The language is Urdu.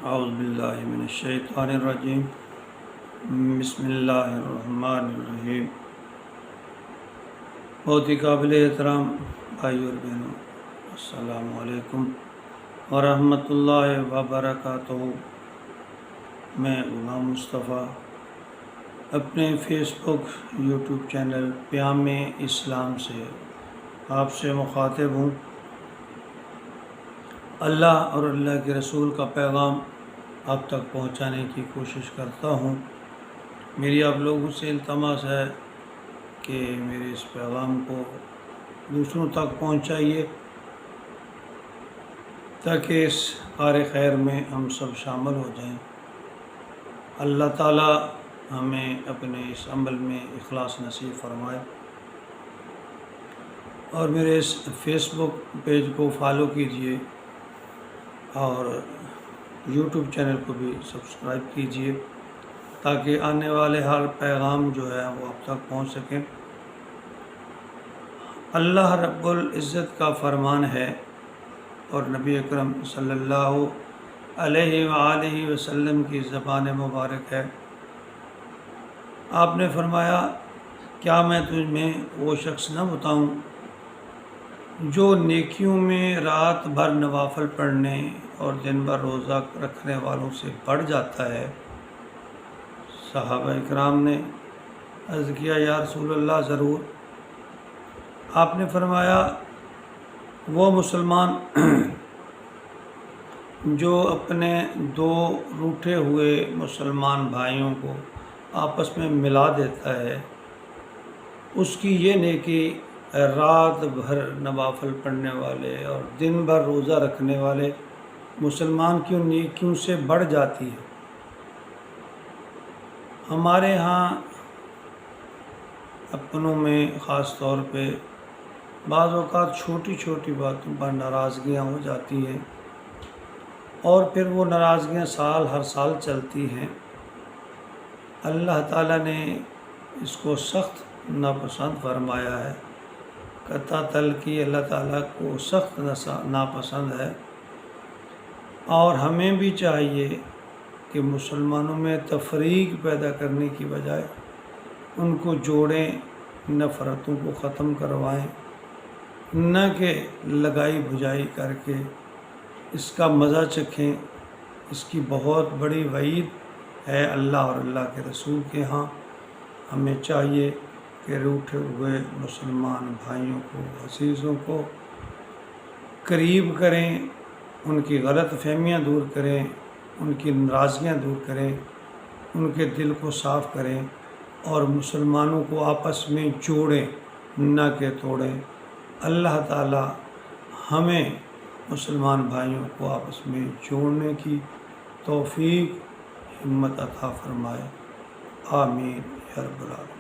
اعوذ باللہ من الشیطان الرجیم بسم اللہ الرحمن الرحیم۔ بہت ہی قابل احترام بھائی اور بہنوں، السلام علیکم ورحمۃ اللہ وبرکاتہ۔ میں غلام مصطفیٰ اپنے فیس بک یوٹیوب چینل پیام اسلام سے آپ سے مخاطب ہوں۔ اللہ اور اللہ کے رسول کا پیغام آپ تک پہنچانے کی کوشش کرتا ہوں۔ میری آپ لوگوں سے التماس ہے کہ میرے اس پیغام کو دوسروں تک پہنچائیے تاکہ اس کار خیر میں ہم سب شامل ہو جائیں۔ اللہ تعالی ہمیں اپنے اس عمل میں اخلاص نصیب فرمائے، اور میرے اس فیس بک پیج کو فالو کیجئے اور یوٹیوب چینل کو بھی سبسکرائب کیجئے تاکہ آنے والے ہر پیغام جو ہے وہ آپ تک پہنچ سکیں۔ اللہ رب العزت کا فرمان ہے اور نبی اکرم صلی اللہ علیہ وآلہ وسلم کی زبان مبارک ہے۔ آپ نے فرمایا، کیا میں تمہیں وہ شخص نہ بتاؤں جو نیکیوں میں رات بھر نوافل پڑھنے اور دن بھر روزہ رکھنے والوں سے بڑھ جاتا ہے؟ صحابہ اکرام نے عرض کیا، یا رسول اللہ ضرور۔ آپ نے فرمایا، وہ مسلمان جو اپنے دو روٹھے ہوئے مسلمان بھائیوں کو آپس میں ملا دیتا ہے، اس کی یہ نیکی رات بھر نوافل پڑھنے والے اور دن بھر روزہ رکھنے والے مسلمان کی ان نیکیوں سے بڑھ جاتی ہے۔ ہمارے ہاں اپنوں میں خاص طور پہ بعض اوقات چھوٹی چھوٹی باتوں پر ناراضگیاں ہو جاتی ہیں، اور پھر وہ ناراضگیاں ہر سال چلتی ہیں۔ اللہ تعالیٰ نے اس کو سخت ناپسند فرمایا ہے۔ قطع تلخی اللہ تعالیٰ کو سخت ناپسند ہے، اور ہمیں بھی چاہیے کہ مسلمانوں میں تفریق پیدا کرنے کی بجائے ان کو جوڑیں، نفرتوں کو ختم کروائیں، نہ کہ لگائی بھجائی کر کے اس کا مزہ چکھیں۔ اس کی بہت بڑی وعید ہے اللہ اور اللہ کے رسول کے ہاں۔ ہمیں چاہیے کہ روٹھے ہوئے مسلمان بھائیوں کو، عزیزوں کو قریب کریں، ان کی غلط فہمیاں دور کریں، ان کی ناراضگیاں دور کریں، ان کے دل کو صاف کریں، اور مسلمانوں کو آپس میں جوڑیں نہ کہ توڑیں۔ اللہ تعالی ہمیں مسلمان بھائیوں کو آپس میں جوڑنے کی توفیق ہمت عطا فرمائے۔ آمین یا رب العالمین۔